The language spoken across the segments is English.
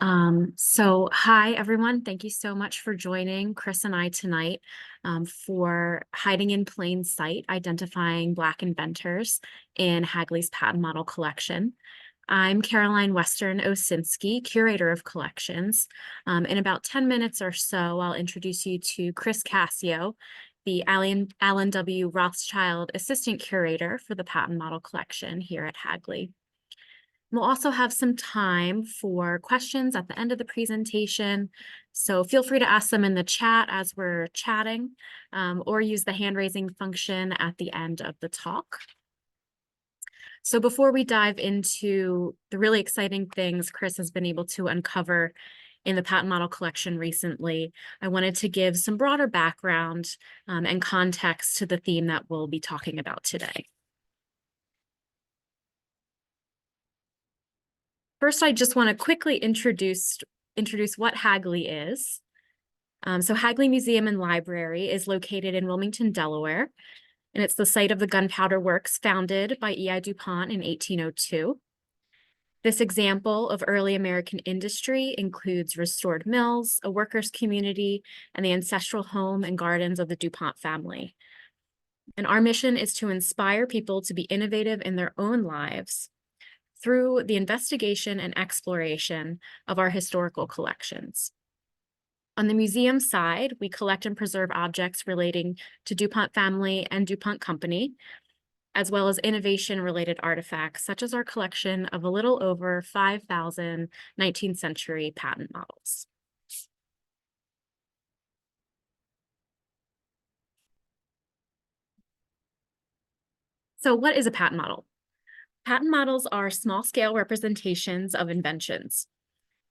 Hi everyone. Thank you so much for joining Chris and I tonight for Hiding in Plain Sight, Identifying Black Inventors in Hagley's Patent Model Collection. I'm Caroline Western Osinski, Curator of Collections. In about 10 minutes or so, I'll introduce you to Chris Cassio, the Alan W. Rothschild Assistant Curator for the Patent Model Collection here at Hagley. We'll also have some time for questions at the end of the presentation, so feel free to ask them in the chat as we're chatting, or use the hand raising function at the end of the talk. So before we dive into the really exciting things Chris has been able to uncover in the patent model collection recently, I wanted to give some broader background and context to the theme that we'll be talking about today. First, I just want to quickly introduce what Hagley is. So Hagley Museum and Library is located in Wilmington, Delaware, and it's the site of the Gunpowder Works founded by E.I. DuPont in 1802. This example of early American industry includes restored mills, a workers' community, and the ancestral home and gardens of the DuPont family. And our mission is to inspire people to be innovative in their own lives through the investigation and exploration of our historical collections. On the museum side, we collect and preserve objects relating to DuPont family and DuPont company, as well as innovation-related artifacts, such as our collection of a little over 5,000 19th century patent models. So what is a patent model? Patent models are small-scale representations of inventions.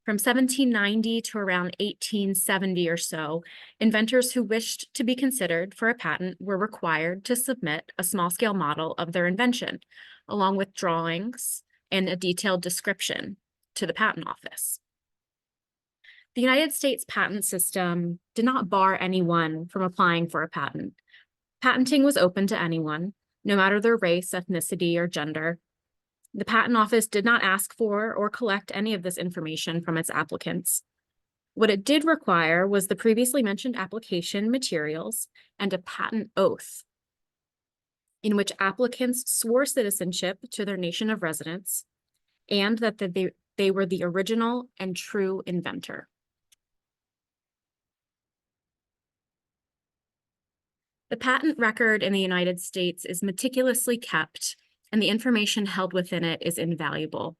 From 1790 to around 1870 or so, inventors who wished to be considered for a patent were required to submit a small-scale model of their invention, along with drawings and a detailed description to the patent office. The United States patent system did not bar anyone from applying for a patent. Patenting was open to anyone, no matter their race, ethnicity, or gender. The Patent Office did not ask for or collect any of this information from its applicants. What it did require was the previously mentioned application materials and a patent oath, in which applicants swore citizenship to their nation of residence and that they were the original and true inventor. The patent record in the United States is meticulously kept, and the information held within it is invaluable.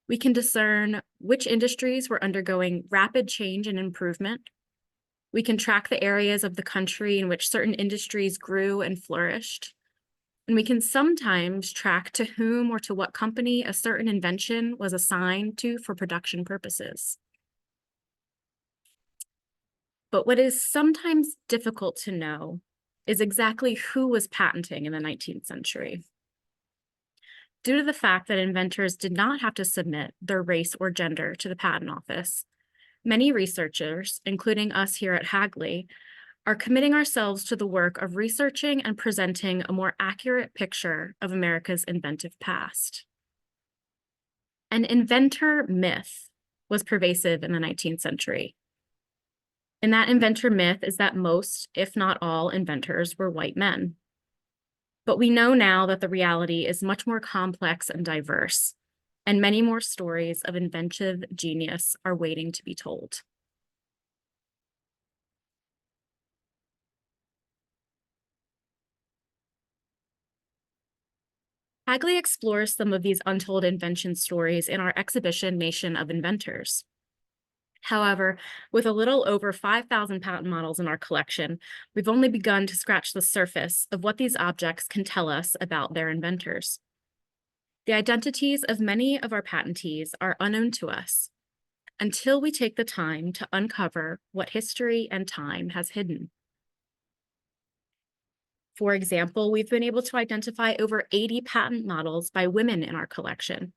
We can discern which industries were undergoing rapid change and improvement. We can track the areas of the country in which certain industries grew and flourished. And we can sometimes track to whom or to what company a certain invention was assigned to for production purposes. But what is sometimes difficult to know is exactly who was patenting in the 19th century. Due to the fact that inventors did not have to submit their race or gender to the Patent Office, many researchers, including us here at Hagley, are committing ourselves to the work of researching and presenting a more accurate picture of America's inventive past. An inventor myth was pervasive in the 19th century. And that inventor myth is that most, if not all, inventors were white men. But we know now that the reality is much more complex and diverse, and many more stories of inventive genius are waiting to be told. Hagley explores some of these untold invention stories in our exhibition, Nation of Inventors. However, with a little over 5,000 patent models in our collection, we've only begun to scratch the surface of what these objects can tell us about their inventors. The identities of many of our patentees are unknown to us until we take the time to uncover what history and time has hidden. For example, we've been able to identify over 80 patent models by women in our collection.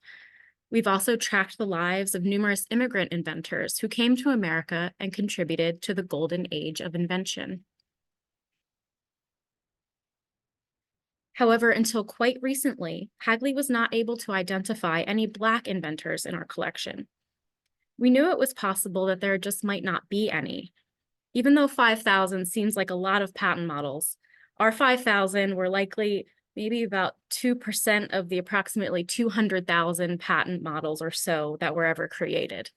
We've also tracked the lives of numerous immigrant inventors who came to America and contributed to the golden age of invention. However, until quite recently, Hagley was not able to identify any Black inventors in our collection. We knew it was possible that there just might not be any. Even though 5,000 seems like a lot of patent models, our 5,000 were likely maybe about 2% of the approximately 200,000 patent models or so that were ever created.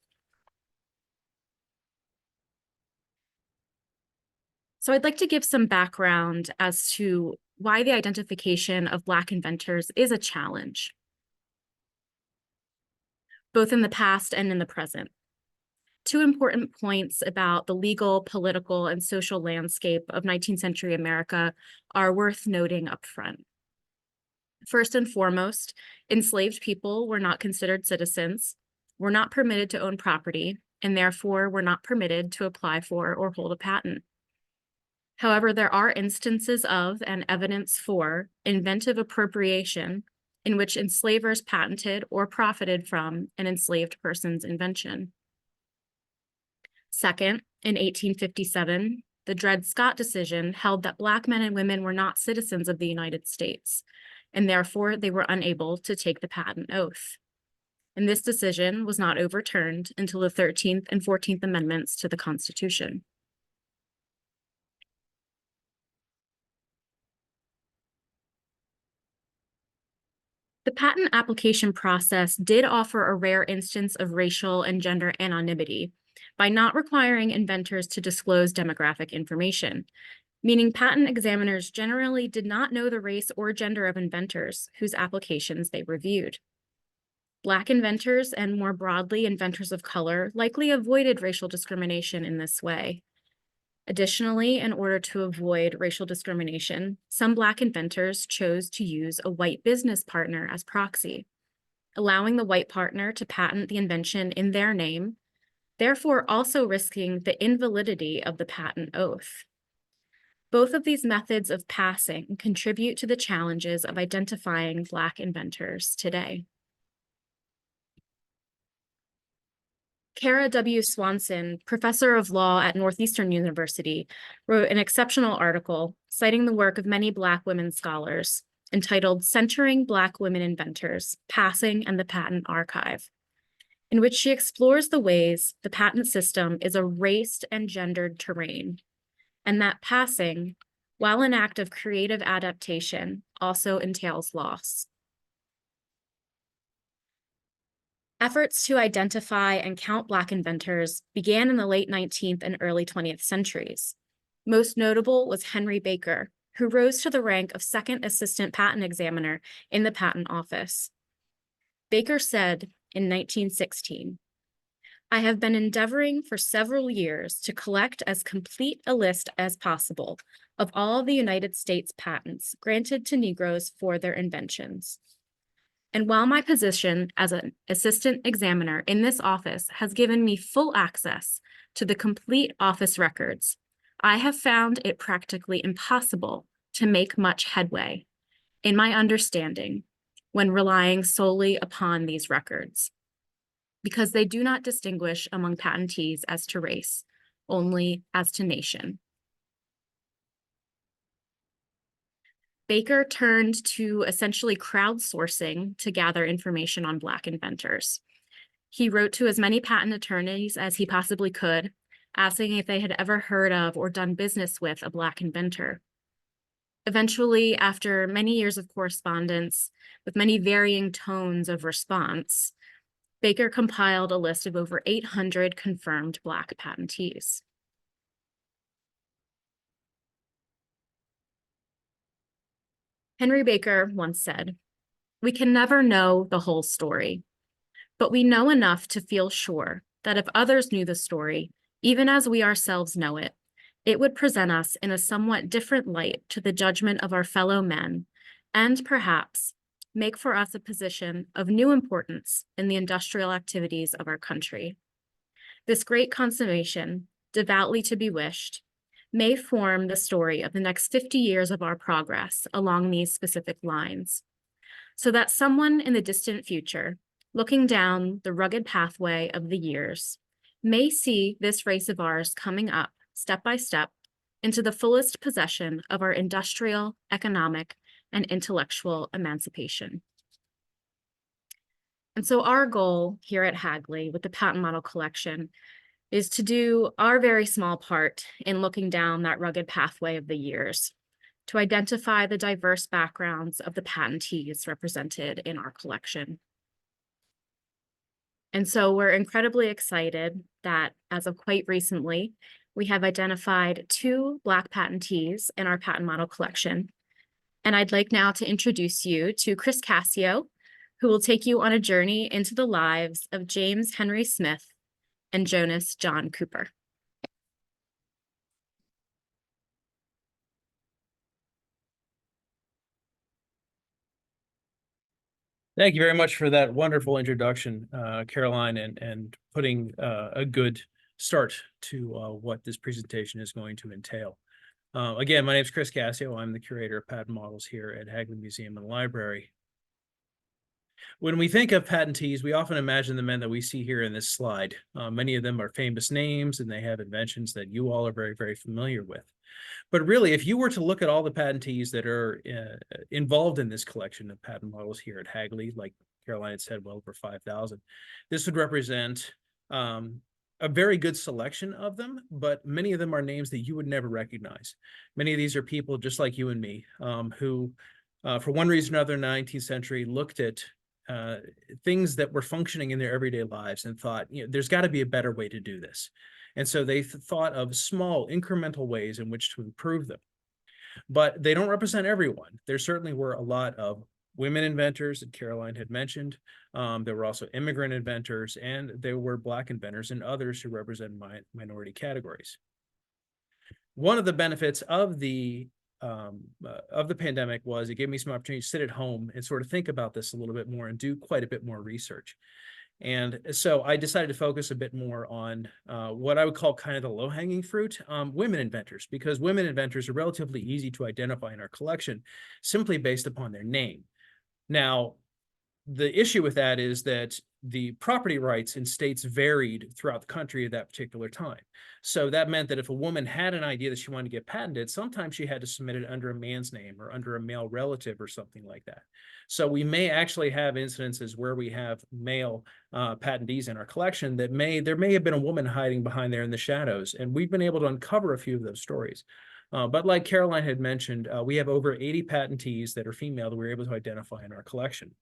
So I'd like to give some background as to why the identification of Black inventors is a challenge, both in the past and in the present. Two important points about the legal, political, and social landscape of 19th century America are worth noting up front. First and foremost, enslaved people were not considered citizens, were not permitted to own property, and therefore were not permitted to apply for or hold a patent. However, there are instances of and evidence for inventive appropriation in which enslavers patented or profited from an enslaved person's invention. Second, in 1857, the Dred Scott decision held that Black men and women were not citizens of the United States, and therefore they were unable to take the patent oath. And this decision was not overturned until the 13th and 14th Amendments to the Constitution. The patent application process did offer a rare instance of racial and gender anonymity by not requiring inventors to disclose demographic information, meaning patent examiners generally did not know the race or gender of inventors whose applications they reviewed. Black inventors, and more broadly, inventors of color, likely avoided racial discrimination in this way. Additionally, in order to avoid racial discrimination, some Black inventors chose to use a white business partner as proxy, allowing the white partner to patent the invention in their name, therefore also risking the invalidity of the patent oath. Both of these methods of passing contribute to the challenges of identifying Black inventors today. Kara W. Swanson, professor of law at Northeastern University, wrote an exceptional article citing the work of many Black women scholars entitled Centering Black Women Inventors, Passing and the Patent Archive, in which she explores the ways the patent system is a raced and gendered terrain, and that passing, while an act of creative adaptation, also entails loss. Efforts to identify and count Black inventors began in the late 19th and early 20th centuries. Most notable was Henry Baker, who rose to the rank of second assistant patent examiner in the patent office. Baker said in 1916, "I have been endeavoring for several years to collect as complete a list as possible of all the United States patents granted to Negroes for their inventions. And while my position as an assistant examiner in this office has given me full access to the complete office records, I have found it practically impossible to make much headway in my understanding when relying solely upon these records, because they do not distinguish among patentees as to race, only as to nation." Baker turned to essentially crowdsourcing to gather information on Black inventors. He wrote to as many patent attorneys as he possibly could, asking if they had ever heard of or done business with a Black inventor. Eventually, after many years of correspondence with many varying tones of response, Baker compiled a list of over 800 confirmed Black patentees. Henry Baker once said, "We can never know the whole story, but we know enough to feel sure that if others knew the story, even as we ourselves know it, it would present us in a somewhat different light to the judgment of our fellow men, and perhaps make for us a position of new importance in the industrial activities of our country. This great consummation, devoutly to be wished, may form the story of the next 50 years of our progress along these specific lines, so that someone in the distant future, looking down the rugged pathway of the years, may see this race of ours coming up step by step into the fullest possession of our industrial, economic, and intellectual emancipation." And so our goal here at Hagley with the patent model collection is to do our very small part in looking down that rugged pathway of the years to identify the diverse backgrounds of the patentees represented in our collection. And so we're incredibly excited that as of quite recently, we have identified 2 Black patentees in our patent model collection. And I'd like now to introduce you to Chris Cassio, who will take you on a journey into the lives of James Henry Smith and Jonas John Cooper. Thank you very much for that wonderful introduction, Caroline, and putting a good start to what this presentation is going to entail. Again, my name is Chris Cassio. I'm the curator of patent models here at Hagley Museum and Library. When we think of patentees, we often imagine the men that we see here in this slide. Many of them are famous names, and they have inventions that you all are very, very familiar with. But really, if you were to look at all the patentees that are involved in this collection of patent models here at Hagley, like Caroline had said, well over 5,000, this would represent a very good selection of them, but many of them are names that you would never recognize. Many of these are people just like you and me who, for one reason or another in the 19th century, looked at things that were functioning in their everyday lives and thought, there's got to be a better way to do this. And so they thought of small incremental ways in which to improve them. But they don't represent everyone. There certainly were a lot of women inventors that Caroline had mentioned. There were also immigrant inventors, and there were Black inventors and others who represent minority categories. One of the benefits of the pandemic was it gave me some opportunity to sit at home and sort of think about this a little bit more and do quite a bit more research. And so I decided to focus a bit more on what I would call kind of the low-hanging fruit, women inventors, because women inventors are relatively easy to identify in our collection simply based upon their name. Now, the issue with that is that the property rights in states varied throughout the country at that particular time. So that meant that if a woman had an idea that she wanted to get patented, sometimes she had to submit it under a man's name or under a male relative or something like that. So we may actually have incidences where we have male patentees in our collection that there may have been a woman hiding behind there in the shadows, and we've been able to uncover a few of those stories. But like Caroline had mentioned, we have over 80 patentees that are female that we're able to identify in our collection.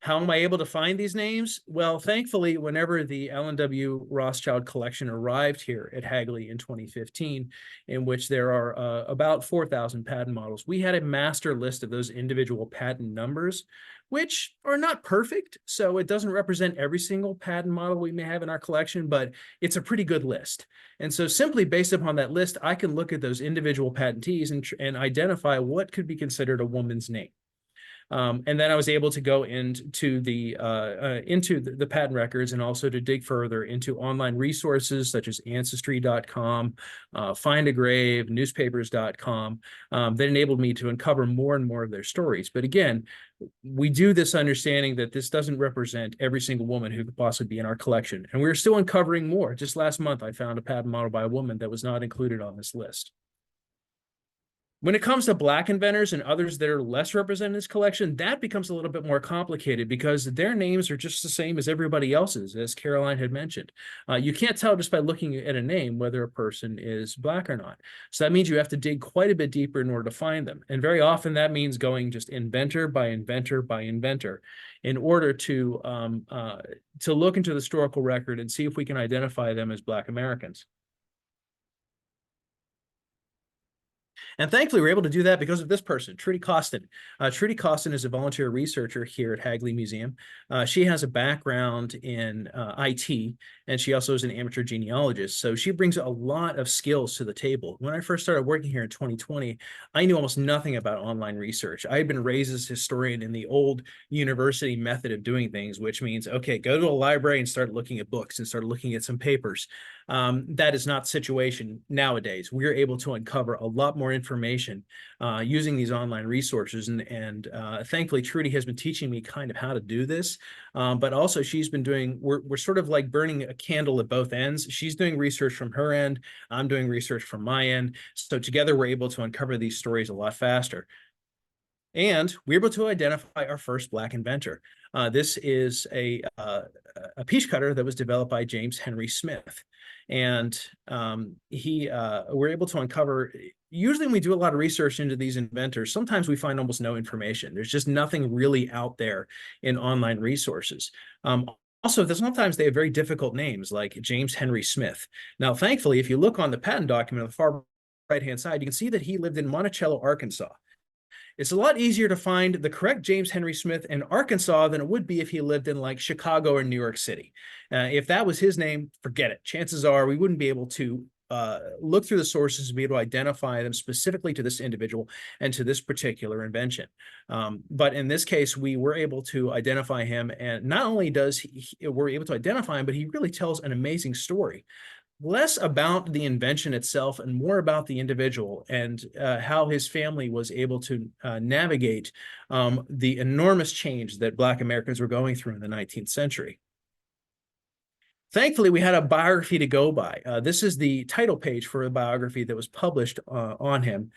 How am I able to find these names? Well, thankfully, whenever the L&W Rothschild collection arrived here at Hagley in 2015, in which there are about 4,000 patent models, we had a master list of those individual patent numbers, which are not perfect. So it doesn't represent every single patent model we may have in our collection, but it's a pretty good list. And so simply based upon that list, I can look at those individual patentees and identify what could be considered a woman's name. And then I was able to go into the patent records and also to dig further into online resources such as Ancestry.com, Find a Grave, newspapers.com, that enabled me to uncover more and more of their stories. But again, we do this understanding that this doesn't represent every single woman who could possibly be in our collection. And we're still uncovering more. Just last month, I found a patent model by a woman that was not included on this list. When it comes to Black inventors and others that are less represented in this collection, that becomes a little bit more complicated because their names are just the same as everybody else's, as Caroline had mentioned. You can't tell just by looking at a name whether a person is Black or not. So that means you have to dig quite a bit deeper in order to find them. And very often that means going just inventor by inventor by inventor in order to look into the historical record and see if we can identify them as Black Americans. And thankfully, we're able to do that because of this person, Trudy Costin. Trudy Costin is a volunteer researcher here at Hagley Museum. She has a background in IT, and she also is an amateur genealogist. So she brings a lot of skills to the table. When I first started working here in 2020, I knew almost nothing about online research. I had been raised as a historian in the old university method of doing things, which means, okay, go to a library and start looking at books and start looking at some papers. That is not the situation nowadays. We're able to uncover a lot more information using these online resources. And thankfully, Trudy has been teaching me kind of how to do this. But also she's been doing, we're sort of like burning a candle at both ends. She's doing research from her end. I'm doing research from my end. So together we're able to uncover these stories a lot faster. And we're able to identify our first Black inventor. This is a peach cutter that was developed by James Henry Smith. And we're able to uncover, usually when we do a lot of research into these inventors, sometimes we find almost no information. There's just nothing really out there in online resources. Also, sometimes they have very difficult names like James Henry Smith. Now, thankfully, if you look on the patent document on the far right-hand side, you can see that he lived in Monticello, Arkansas. It's a lot easier to find the correct James Henry Smith in Arkansas than it would be if he lived in like Chicago or New York City. If that was his name, forget it. Chances are we wouldn't be able to look through the sources and be able to identify them specifically to this individual and to this particular invention. But in this case, we were able to identify him, and not only we're able to identify him, but he really tells an amazing story. Less about the invention itself and more about the individual and how his family was able to navigate the enormous change that Black Americans were going through in the 19th century. Thankfully, we had a biography to go by. This is the title page for a biography that was published on him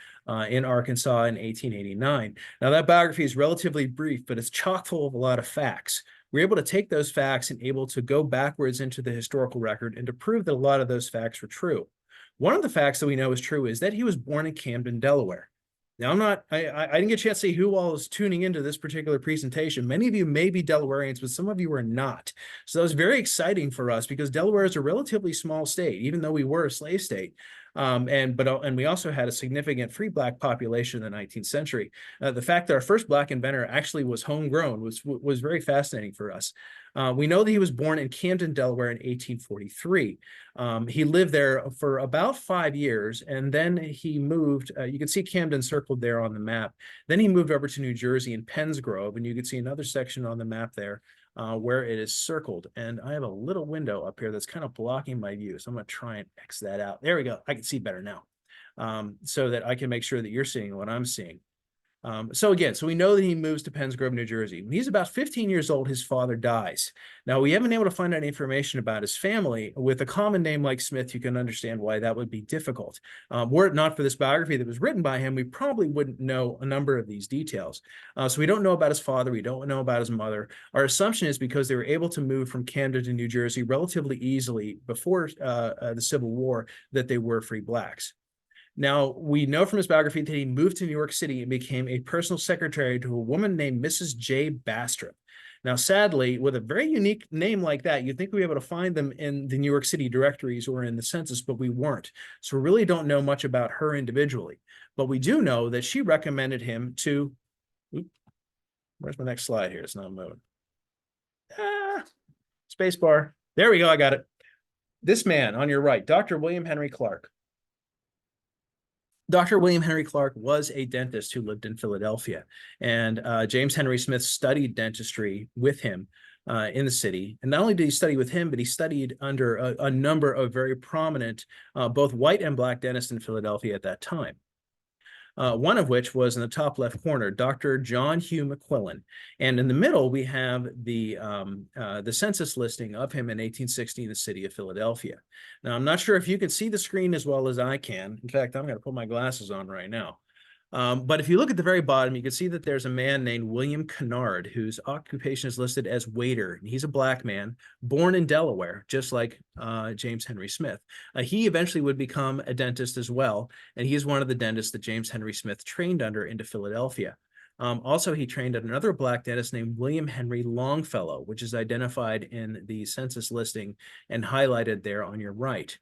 in Arkansas in 1889. Now, that biography is relatively brief, but it's chock full of a lot of facts. We're able to take those facts and able to go backwards into the historical record and to prove that a lot of those facts were true. One of the facts that we know is true is that he was born in Camden, Delaware. Now, I didn't get a chance to see who all is tuning into this particular presentation. Many of you may be Delawareans, but some of you are not. So that was very exciting for us because Delaware is a relatively small state, even though we were a slave state. And we also had a significant free Black population in the 19th century. The fact that our first Black inventor actually was homegrown was very fascinating for us. We know that he was born in Camden, Delaware in 1843. He lived there for about 5 years, and then he moved. You can see Camden circled there on the map. Then he moved over to New Jersey in Penns Grove, and you can see another section on the map there where it is circled. And I have a little window up here that's kind of blocking my view. So I'm going to try and X that out. There we go. I can see better now so that I can make sure that you're seeing what I'm seeing. So we know that he moves to Penns Grove, New Jersey. When he's about 15 years old, his father dies. Now, we haven't been able to find any information about his family. With a common name like Smith, you can understand why that would be difficult. Were it not for this biography that was written by him, we probably wouldn't know a number of these details. So we don't know about his father. We don't know about his mother. Our assumption is because they were able to move from Camden to New Jersey relatively easily before the Civil War that they were free Blacks. Now, we know from his biography that he moved to New York City and became a personal secretary to a woman named Mrs. J. Bastrop. Now, sadly, with a very unique name like that, you'd think we'd be able to find them in the New York City directories or in the census, but we weren't. So we really don't know much about her individually. But we do know that she recommended him to, where's my next slide here? It's not moving. Space bar. There we go. I got it. This man on your right, Dr. William Henry Clark. Dr. William Henry Clark was a dentist who lived in Philadelphia, and James Henry Smith studied dentistry with him in the city. And not only did he study with him, but he studied under a number of very prominent both white and Black dentists in Philadelphia at that time. One of which was in the top left corner, Dr. John Hugh McQuillan. And in the middle, we have the census listing of him in 1860 in the city of Philadelphia. Now, I'm not sure if you can see the screen as well as I can. In fact, I'm going to put my glasses on right now. But if you look at the very bottom, you can see that there's a man named William Kennard, whose occupation is listed as waiter. And he's a Black man born in Delaware, just like James Henry Smith. He eventually would become a dentist as well. And he is one of the dentists that James Henry Smith trained under into Philadelphia. Also, he trained another Black dentist named William Henry Longfellow, which is identified in the census listing and highlighted there on your right.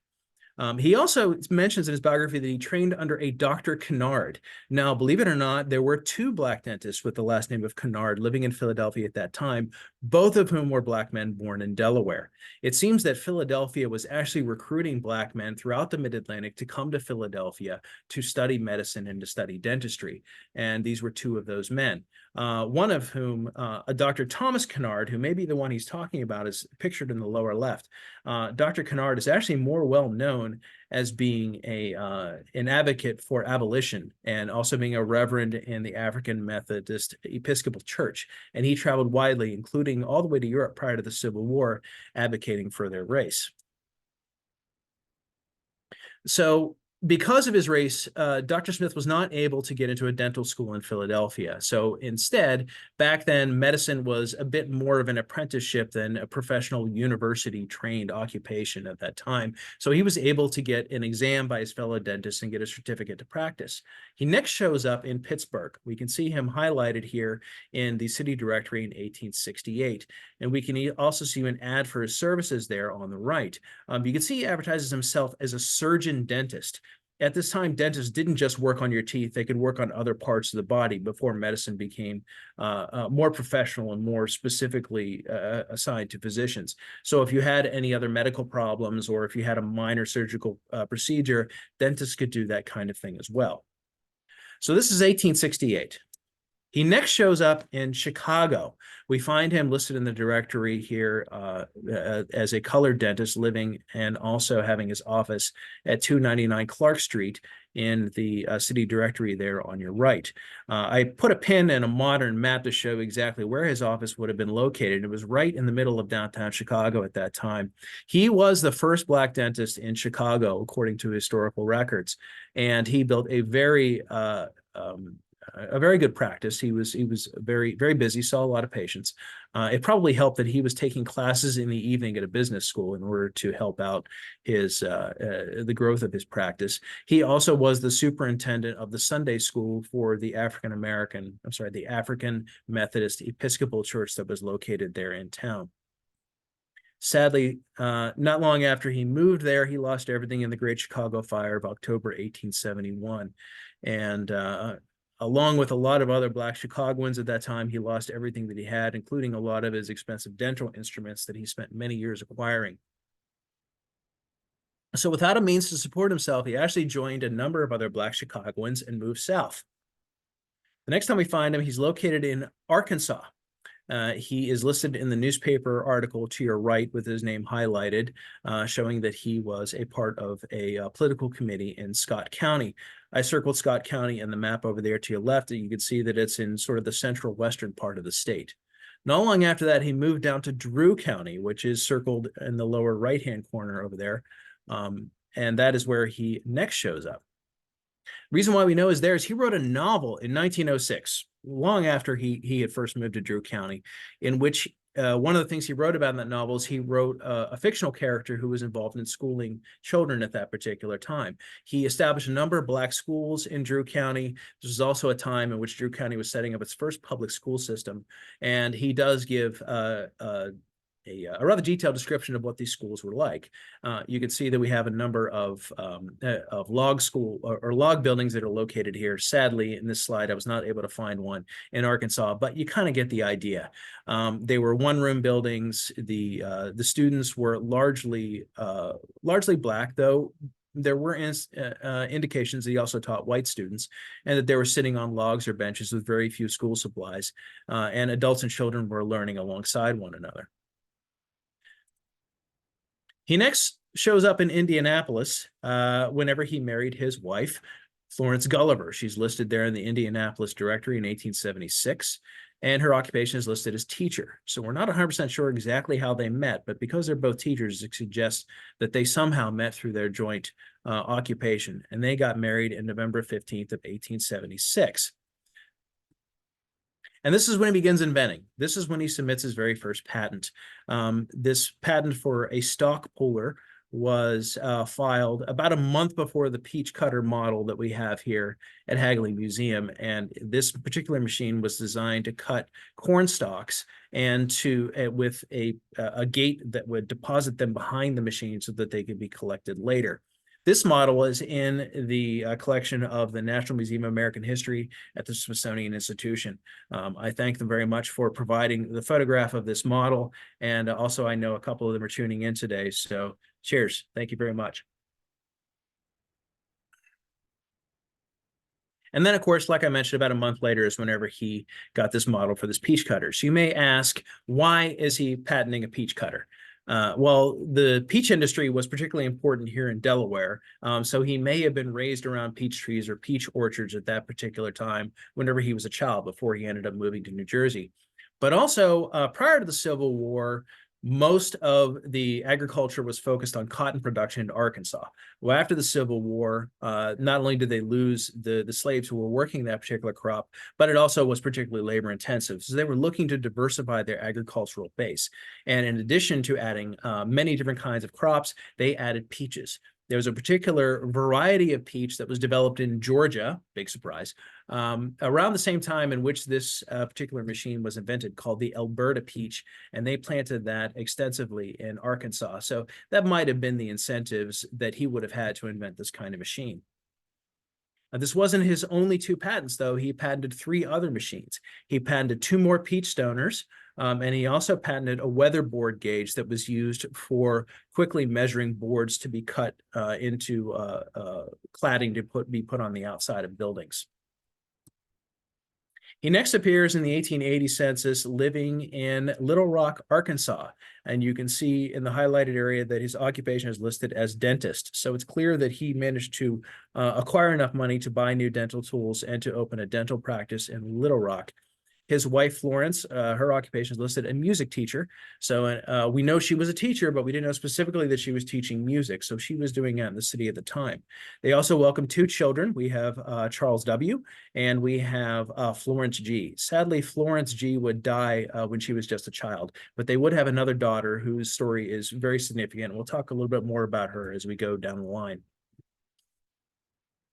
He also mentions in his biography that he trained under a Dr. Kennard. Now, believe it or not, there were 2 Black dentists with the last name of Kennard living in Philadelphia at that time, both of whom were Black men born in Delaware. It seems that Philadelphia was actually recruiting Black men throughout the Mid-Atlantic to come to Philadelphia to study medicine and to study dentistry. And these were 2 of those men. One of whom, a Dr. Thomas Kennard, who may be the one he's talking about, is pictured in the lower left. Dr. Kennard is actually more well known as being an advocate for abolition and also being a reverend in the African Methodist Episcopal Church. And he traveled widely, including all the way to Europe prior to the Civil War, advocating for their race. So Because of his race, Dr. Smith was not able to get into a dental school in Philadelphia. So instead, back then, medicine was a bit more of an apprenticeship than a professional university-trained occupation at that time. So he was able to get an exam by his fellow dentists and get a certificate to practice. He next shows up in Pittsburgh. We can see him highlighted here in the city directory in 1868. And we can also see an ad for his services there on the right. You can see he advertises himself as a surgeon dentist. At this time, dentists didn't just work on your teeth, they could work on other parts of the body before medicine became more professional and more specifically assigned to physicians. So if you had any other medical problems or if you had a minor surgical procedure, dentists could do that kind of thing as well. So this is 1868. He next shows up in Chicago. We find him listed in the directory here as a colored dentist living and also having his office at 299 Clark Street in the city directory there on your right. I put a pin and a modern map to show exactly where his office would have been located. It was right in the middle of downtown Chicago at that time. He was the first Black dentist in Chicago, according to historical records, and he built a very good practice. He was very, very busy, saw a lot of patients. It probably helped that he was taking classes in the evening at a business school in order to help out his the growth of his practice. He also was the superintendent of the Sunday school for the African Methodist Episcopal Church that was located there in town. Sadly, not long after he moved there, he lost everything in the Great Chicago Fire of October 1871. And along with a lot of other Black Chicagoans at that time, he lost everything that he had, including a lot of his expensive dental instruments that he spent many years acquiring. So without a means to support himself, he actually joined a number of other Black Chicagoans and moved south. The next time we find him, he's located in Arkansas. He is listed in the newspaper article to your right with his name highlighted, showing that he was a part of a political committee in Scott County. I circled Scott County in the map over there to your left, and you can see that it's in sort of the central western part of the state. Not long after that, he moved down to Drew County, which is circled in the lower right-hand corner over there, and that is where he next shows up. Reason why we know is there is he wrote a novel in 1906, long after he had first moved to Drew County, in which one of the things he wrote about in that novel is he wrote a fictional character who was involved in schooling children at that particular time. He established a number of Black schools in Drew County. This was also a time in which Drew County was setting up its first public school system, and he does give a rather detailed description of what these schools were like. You can see that we have a number of log school or log buildings that are located here. Sadly, in this slide, I was not able to find one in Arkansas, but you kind of get the idea. They were one-room buildings. The students were largely Black, though there were indications that he also taught white students, and that they were sitting on logs or benches with very few school supplies, and adults and children were learning alongside one another. He next shows up in Indianapolis whenever he married his wife, Florence Gulliver. She's listed there in the Indianapolis directory in 1876, and her occupation is listed as teacher. So we're not 100% sure exactly how they met, but because they're both teachers, it suggests that they somehow met through their joint occupation, and they got married in November 15th of 1876. And this is when he begins inventing. This is when he submits his very first patent. This patent for a stock puller was filed about a month before the peach cutter model that we have here at Hagley Museum. And this particular machine was designed to cut corn stalks and with a gate that would deposit them behind the machine so that they could be collected later. This model is in the collection of the National Museum of American History at the Smithsonian Institution. I thank them very much for providing the photograph of this model, and also I know a couple of them are tuning in today, so cheers. Thank you very much. And then, of course, like I mentioned, about a month later is whenever he got this model for this peach cutter. So you may ask, why is he patenting a peach cutter? Well, the peach industry was particularly important here in Delaware, so he may have been raised around peach trees or peach orchards at that particular time whenever he was a child before he ended up moving to New Jersey. But also, prior to the Civil War, most of the agriculture was focused on cotton production in Arkansas. Well, after the Civil War, not only did they lose the slaves who were working that particular crop, but it also was particularly labor intensive. So they were looking to diversify their agricultural base. And in addition to adding many different kinds of crops, they added peaches. There was a particular variety of peach that was developed in Georgia, big surprise, around the same time in which this particular machine was invented, called the Alberta peach, and they planted that extensively in Arkansas. So that might have been the incentives that he would have had to invent this kind of machine. This wasn't his only 2 patents, though. He patented 3 other machines. He patented 2 more peach stoners, and he also patented a weatherboard gauge that was used for quickly measuring boards to be cut into cladding to be put on the outside of buildings. He next appears in the 1880 census living in Little Rock, Arkansas. And you can see in the highlighted area that his occupation is listed as dentist. So it's clear that he managed to acquire enough money to buy new dental tools and to open a dental practice in Little Rock. His wife, Florence, her occupation is listed a music teacher. So we know she was a teacher, but we didn't know specifically that she was teaching music. So she was doing that in the city at the time. They also welcomed 2 children. We have Charles W. and we have Florence G. Sadly, Florence G. would die when she was just a child, but they would have another daughter whose story is very significant. We'll talk a little bit more about her as we go down the line.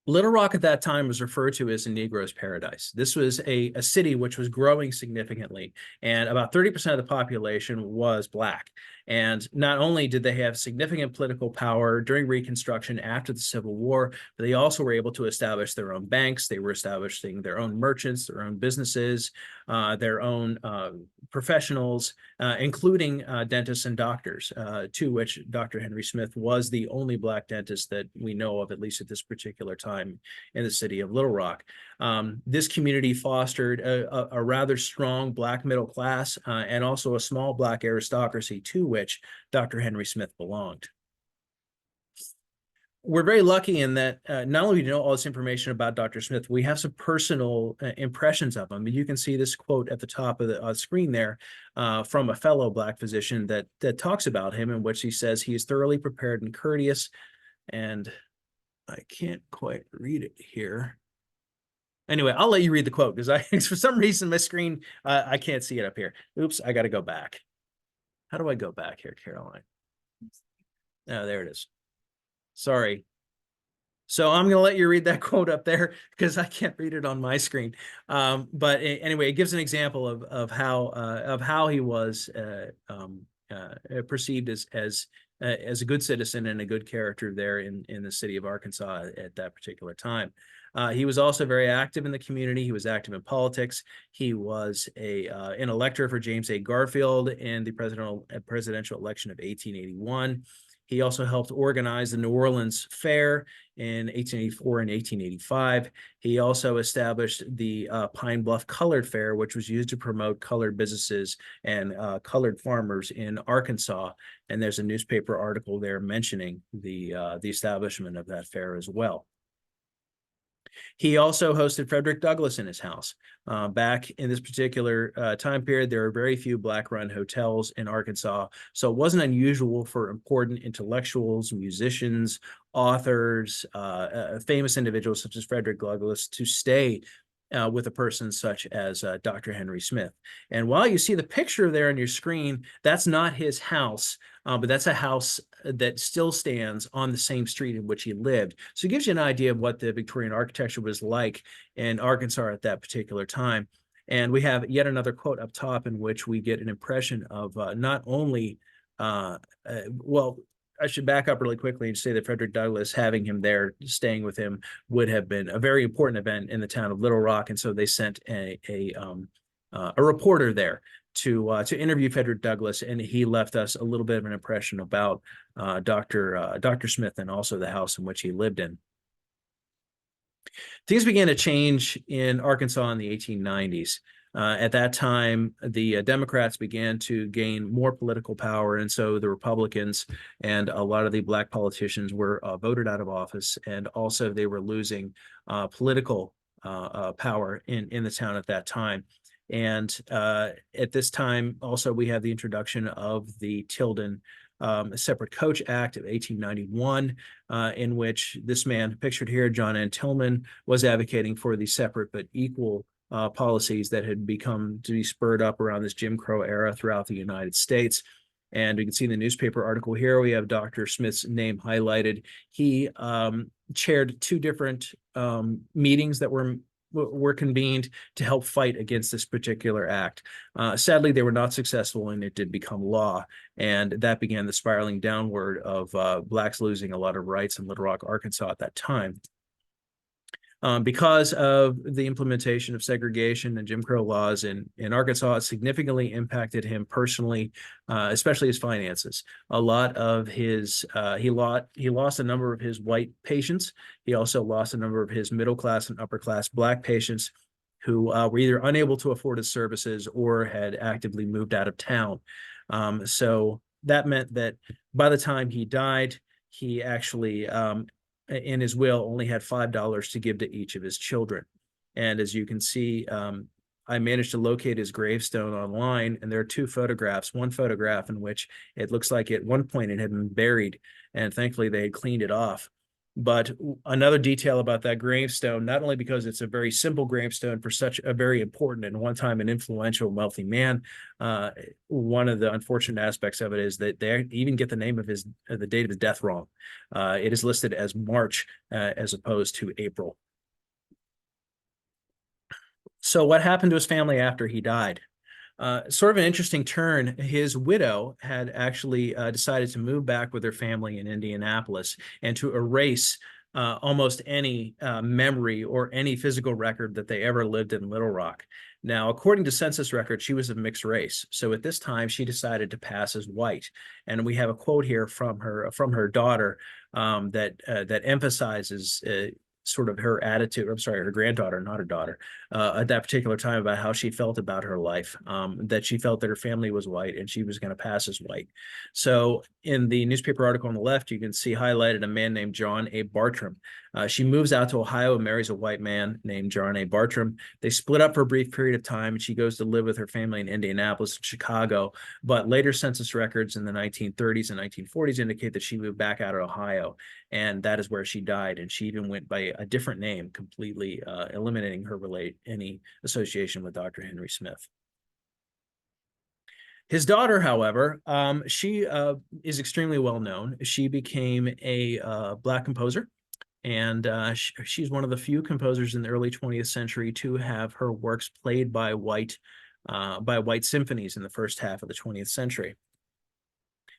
Little Rock at that time was referred to as a Negro's paradise. This was a city which was growing significantly, and about 30% of the population was Black. And not only did they have significant political power during Reconstruction after the Civil War, but they also were able to establish their own banks. They were establishing their own merchants, their own businesses, their own professionals, including dentists and doctors, to which Dr. Henry Smith was the only Black dentist that we know of, at least at this particular time in the city of Little Rock. This community fostered a rather strong Black middle class and also a small Black aristocracy to which Dr. Henry Smith belonged. We're very lucky in that not only do we know all this information about Dr. Smith, we have some personal impressions of him. And you can see this quote at the top of the screen there from a fellow Black physician that talks about him, in which he says he is thoroughly prepared and courteous. And I can't quite read it here. Anyway, I'll let you read the quote because for some reason my screen, I can't see it up here. Oops, I got to go back. How do I go back here, Caroline? Oh, there it is. Sorry. So I'm going to let you read that quote up there because I can't read it on my screen. But anyway, it gives an example of how he was perceived as a good citizen and a good character there in the city of Arkansas at that particular time. He was also very active in the community. He was active in politics. He was an elector for James A. Garfield in the presidential election of 1881. He also helped organize the New Orleans Fair in 1884 and 1885. He also established the Pine Bluff Colored Fair, which was used to promote colored businesses and colored farmers in Arkansas. And there's a newspaper article there mentioning the establishment of that fair as well. He also hosted Frederick Douglass in his house. Back in this particular time period, there were very few Black-run hotels in Arkansas, so it wasn't unusual for important intellectuals, musicians, authors, famous individuals such as Frederick Douglass to stay with a person such as Dr. Henry Smith. And while you see the picture there on your screen, that's not his house, but that's a house that still stands on the same street in which he lived. So it gives you an idea of what the Victorian architecture was like in Arkansas at that particular time. And we have yet another quote up top in which we get an impression of not only, well, I should back up really quickly and say that Frederick Douglass, having him there, staying with him, would have been a very important event in the town of Little Rock, and so they sent a reporter there to interview Frederick Douglass, and he left us a little bit of an impression about Dr. Smith and also the house in which he lived in. Things began to change in Arkansas in the 1890s. At that time, the Democrats began to gain more political power, and so the Republicans and a lot of the Black politicians were voted out of office, and also they were losing political power in the town at that time. And at this time, also, we have the introduction of the Tilden Separate Coach Act of 1891, in which this man pictured here, John N. Tillman, was advocating for the separate but equal policies that had become to be spurred up around this Jim Crow era throughout the United States. And you can see in the newspaper article here, we have Dr. Smith's name highlighted. He chaired two different meetings that were convened to help fight against this particular act. Sadly, they were not successful, and it did become law. And that began the spiraling downward of Blacks losing a lot of rights in Little Rock, Arkansas at that time. Because of the implementation of segregation and Jim Crow laws in Arkansas, it significantly impacted him personally, especially his finances. A lot of his, he lost a number of his white patients. He also lost a number of his middle class and upper class Black patients who were either unable to afford his services or had actively moved out of town. So that meant that by the time he died, he actually in his will only had $5 to give to each of his children. And as you can see, I managed to locate his gravestone online, and there are two photographs. One photograph in which it looks like at one point it had been buried, and thankfully they had cleaned it off. But another detail about that gravestone, not only because it's a very simple gravestone for such a very important and one time an influential wealthy man, one of the unfortunate aspects of it is that they even get the name of the date of his death wrong. It is listed as March as opposed to April. So what happened to his family after he died? Sort of an interesting turn. His widow had actually decided to move back with her family in Indianapolis and to erase almost any memory or any physical record that they ever lived in Little Rock. Now, according to census records, she was of mixed race. So at this time, she decided to pass as white. And we have a quote here from her daughter that emphasizes sort of her attitude, I'm sorry, her granddaughter, not her daughter, at that particular time about how she felt about her life, that she felt that her family was white and she was going to pass as white. So in the newspaper article on the left, you can see highlighted a man named John A. Bartram. She moves out to Ohio and marries a white man named John A. Bartram. They split up for a brief period of time, and she goes to live with her family in Indianapolis and Chicago. But later census records in the 1930s and 1940s indicate that she moved back out of Ohio, and that is where she died. And she even went by a different name, completely eliminating any association with Dr. Henry Smith. His daughter, however, she is extremely well known. She became a Black composer, and she's one of the few composers in the early 20th century to have her works played by white symphonies in the first half of the 20th century.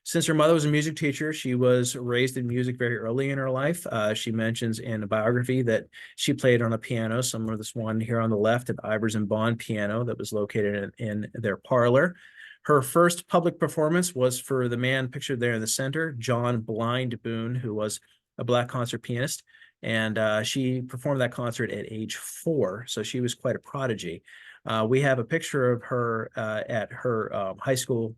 Since her mother was a music teacher, she was raised in music very early in her life. She mentions in a biography that she played on a piano, similar to this one here on the left, an Ivers and Bond piano that was located in their parlor. Her first public performance was for the man pictured there in the center, John Blind Boone, who was a Black concert pianist. And she performed that concert at age 4, so she was quite a prodigy. We have a picture of her at her high school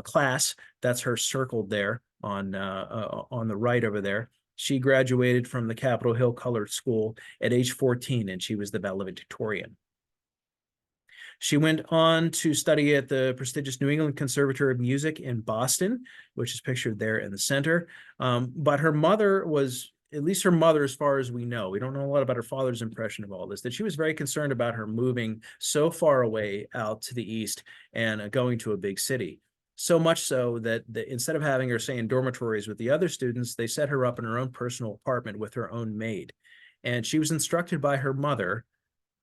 class. That's her circled there on the right over there. She graduated from the Capitol Hill Colored School at age 14, and she was the valedictorian. She went on to study at the prestigious New England Conservatory of Music in Boston, which is pictured there in the center. But her mother was, at least her mother, as far as we know, we don't know a lot about her father's impression of all this, that she was very concerned about her moving so far away out to the east and going to a big city. So much so that instead of having her stay in dormitories with the other students, they set her up in her own personal apartment with her own maid. And she was instructed by her mother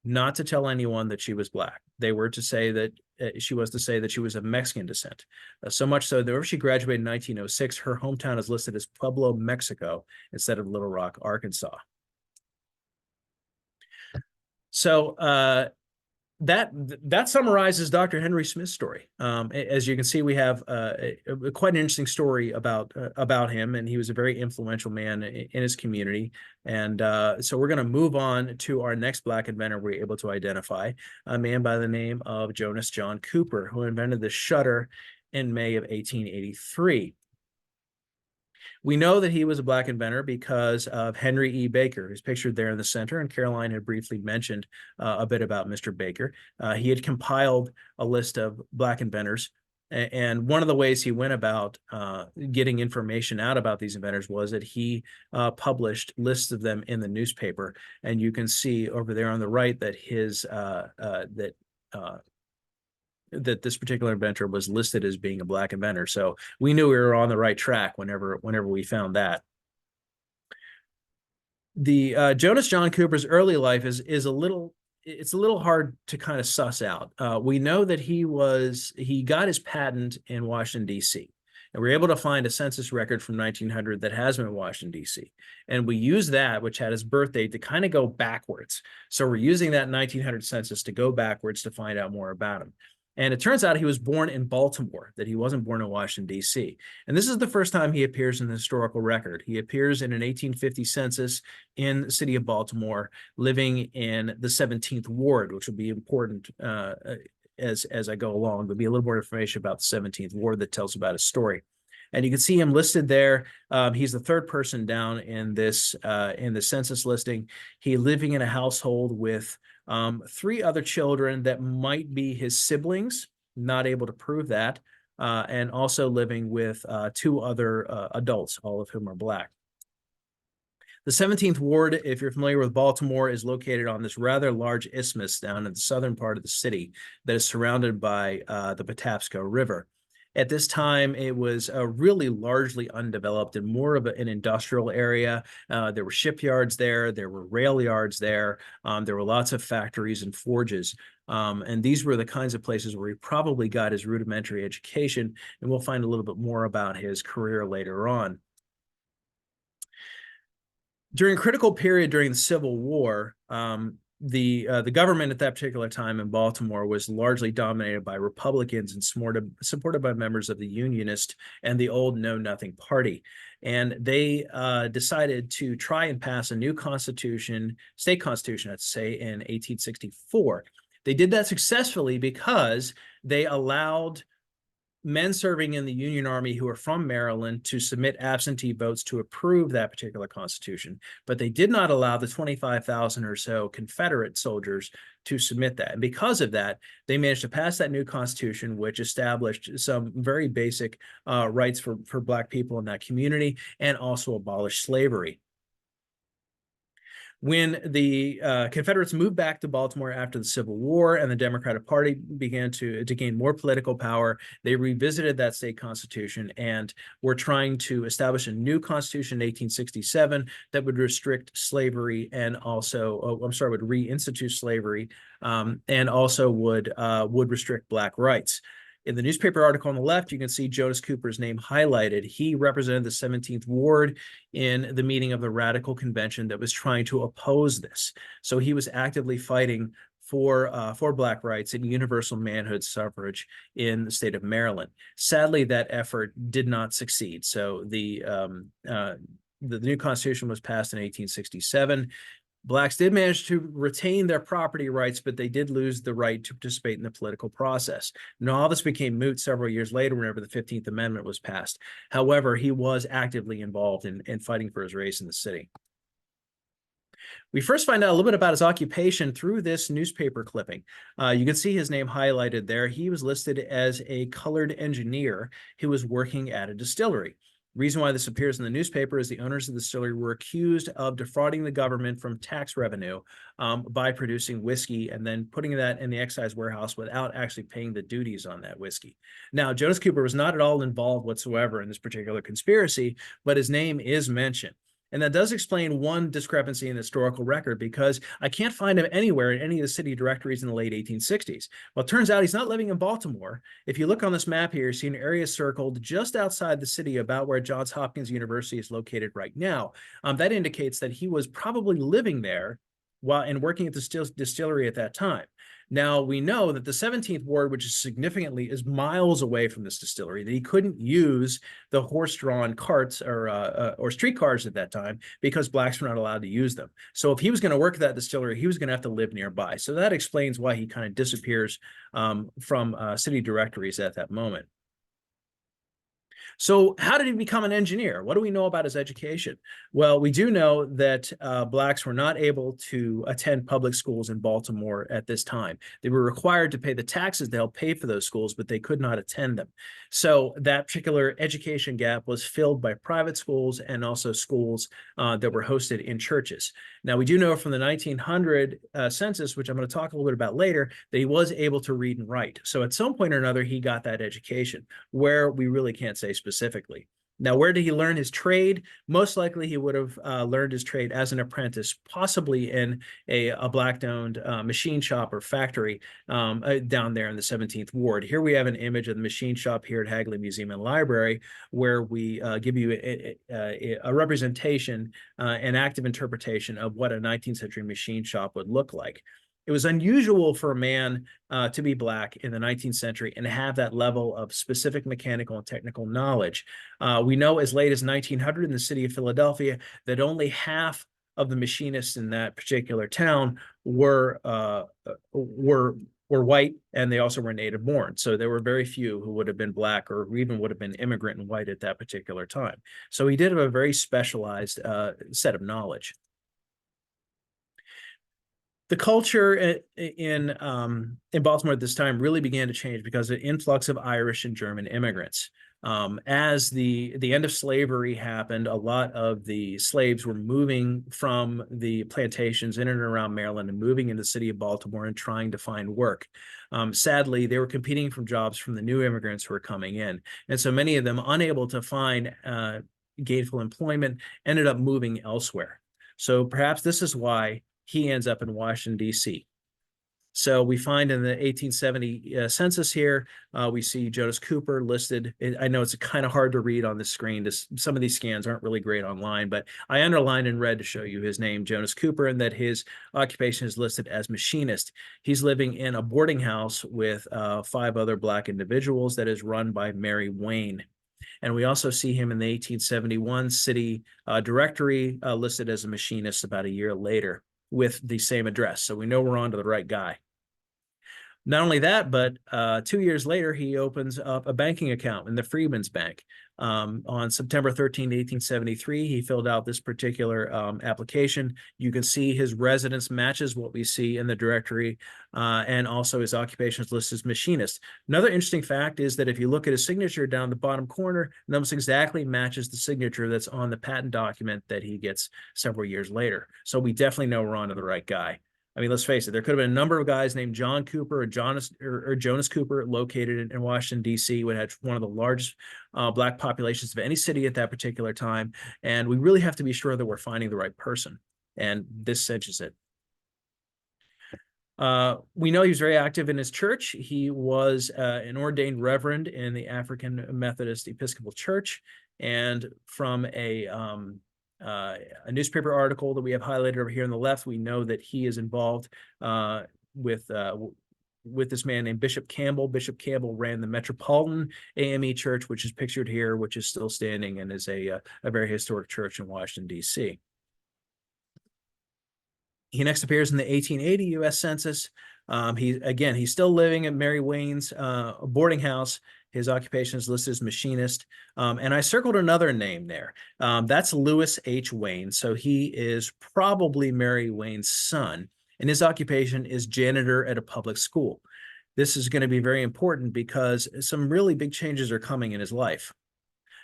not to tell anyone that she was Black. They were to say that she was of Mexican descent. So much so that whenever she graduated in 1906, her hometown is listed as Pueblo, Mexico, instead of Little Rock, Arkansas. So that summarizes Dr. Henry Smith's story. As you can see, we have quite an interesting story about him, and he was a very influential man in his community. And so we're going to move on to our next Black inventor we're able to identify, a man by the name of Jonas John Cooper, who invented the shutter in May of 1883. We know that he was a Black inventor because of Henry E. Baker, who's pictured there in the center, and Caroline had briefly mentioned a bit about Mr. Baker. He had compiled a list of Black inventors, and one of the ways he went about getting information out about these inventors was that he published lists of them in the newspaper. And you can see over there on the right that that this particular inventor was listed as being a Black inventor. So we knew we were on the right track whenever we found that. The Jonas John Cooper's early life is a little hard to kind of suss out. We know that he got his patent in Washington, D.C. And we were able to find a census record from 1900 that has him in Washington, D.C. And we use that, which had his birth date, to kind of go backwards. So we're using that 1900 census to go backwards to find out more about him. And it turns out he was born in Baltimore, that he wasn't born in Washington, D.C. And this is the first time he appears in the historical record. He appears in an 1850 census in the city of Baltimore, living in the 17th Ward, which will be important as I go along. There'll be a little more information about the 17th Ward that tells about his story. And you can see him listed there. He's the third person down in this in the census listing. He living in a household with 3 other children that might be his siblings, not able to prove that, and also living with 2 other adults, all of whom are Black. The 17th Ward, if you're familiar with Baltimore, is located on this rather large isthmus down in the southern part of the city that is surrounded by the Patapsco River. At this time, it was really largely undeveloped and more of an industrial area. There were shipyards there. There were rail yards there. There were lots of factories and forges. And these were the kinds of places where he probably got his rudimentary education. And we'll find a little bit more about his career later on. During a critical period during the Civil War, the government at that particular time in Baltimore was largely dominated by Republicans and supported by members of the Unionist and the old Know Nothing Party. And they decided to try and pass a new constitution, state constitution, I'd say, in 1864. They did that successfully because they allowed men serving in the Union Army who are from Maryland to submit absentee votes to approve that particular constitution, but they did not allow the 25,000 or so Confederate soldiers to submit that. And because of that, they managed to pass that new constitution, which established some very basic rights for Black people in that community and also abolished slavery. When the Confederates moved back to Baltimore after the Civil War and the Democratic Party began to gain more political power, they revisited that state constitution and were trying to establish a new constitution in 1867 that would restrict slavery and also, would reinstitute slavery and also would restrict Black rights. In the newspaper article on the left, you can see Jonas Cooper's name highlighted. He represented the 17th Ward in the meeting of the Radical Convention that was trying to oppose this. So he was actively fighting for Black rights and universal manhood suffrage in the state of Maryland. Sadly, that effort did not succeed. So the new Constitution was passed in 1867. Blacks did manage to retain their property rights, but they did lose the right to participate in the political process. Now, all this became moot several years later whenever the 15th Amendment was passed. However, he was actively involved in fighting for his race in the city. We first find out a little bit about his occupation through this newspaper clipping. You can see his name highlighted there. He was listed as a colored engineer who was working at a distillery. Reason why this appears in the newspaper is the owners of the distillery were accused of defrauding the government from tax revenue by producing whiskey and then putting that in the excise warehouse without actually paying the duties on that whiskey. Now, Jonas Cooper was not at all involved whatsoever in this particular conspiracy, but his name is mentioned. And that does explain one discrepancy in the historical record, because I can't find him anywhere in any of the city directories in the late 1860s. Well, it turns out he's not living in Baltimore. If you look on this map here, you see an area circled just outside the city, about where Johns Hopkins University is located right now. That indicates that he was probably living there and working at the distillery at that time. Now, we know that the 17th Ward, which is miles away from this distillery, that he couldn't use the horse-drawn carts or streetcars at that time because Blacks were not allowed to use them. So if he was going to work at that distillery, he was going to have to live nearby. So that explains why he kind of disappears from city directories at that moment. So how did he become an engineer? What do we know about his education? Well, we do know that Blacks were not able to attend public schools in Baltimore at this time. They were required to pay the taxes to help pay for those schools, but they could not attend them. So that particular education gap was filled by private schools and also schools that were hosted in churches. Now, we do know from the 1900 census, which I'm going to talk a little bit about later, that he was able to read and write. So at some point or another, he got that education, where we really can't say specifically. Now, where did he learn his trade? Most likely he would have learned his trade as an apprentice, possibly in a Black-owned machine shop or factory down there in the 17th Ward. Here we have an image of the machine shop here at Hagley Museum and Library, where we give you a representation, an active interpretation of what a 19th century machine shop would look like. It was unusual for a man to be Black in the 19th century and have that level of specific mechanical and technical knowledge. We know as late as 1900 in the city of Philadelphia that only half of the machinists in that particular town were white, and they also were native born. So there were very few who would have been Black or even would have been immigrant and white at that particular time. So he did have a very specialized set of knowledge. The culture in Baltimore at this time really began to change because of the influx of Irish and German immigrants. As the end of slavery happened, a lot of the slaves were moving from the plantations in and around Maryland and moving into the city of Baltimore and trying to find work. Sadly, they were competing for jobs from the new immigrants who were coming in. And so many of them, unable to find gainful employment, ended up moving elsewhere. So perhaps this is why he ends up in Washington, D.C. So we find in the 1870 census here, we see Jonas Cooper listed. I know it's kind of hard to read on the screen. Some of these scans aren't really great online, but I underlined in red to show you his name, Jonas Cooper, and that his occupation is listed as machinist. He's living in a boarding house with 5 other Black individuals that is run by Mary Wayne. And we also see him in the 1871 city directory listed as a machinist about a year later with the same address. So we know we're on to the right guy. Not only that, but 2 years later, he opens up a banking account in the Freedmen's Bank. On September 13, 1873, he filled out this particular application. You can see his residence matches what we see in the directory, and also his occupation is listed as machinist. Another interesting fact is that if you look at his signature down the bottom corner, it almost exactly matches the signature that's on the patent document that he gets several years later. So we definitely know we're on to the right guy. I mean, let's face it, there could have been a number of guys named John Cooper or Jonas Cooper located in Washington, D.C., which had one of the largest Black populations of any city at that particular time. And we really have to be sure that we're finding the right person. And this cinches it. We know he was very active in his church. He was an ordained reverend in the African Methodist Episcopal Church. And from a newspaper article that we have highlighted over here on the left, we know that he is involved with this man named Bishop Campbell. Bishop Campbell ran the Metropolitan AME Church, which is pictured here, which is still standing and is a very historic church in Washington, D.C. He next appears in the 1880 U.S. Census. He's still living at Mary Wayne's boarding house. His occupation is listed as machinist. And I circled another name there. That's Lewis H. Wayne. So he is probably Mary Wayne's son. And his occupation is janitor at a public school. This is going to be very important because some really big changes are coming in his life.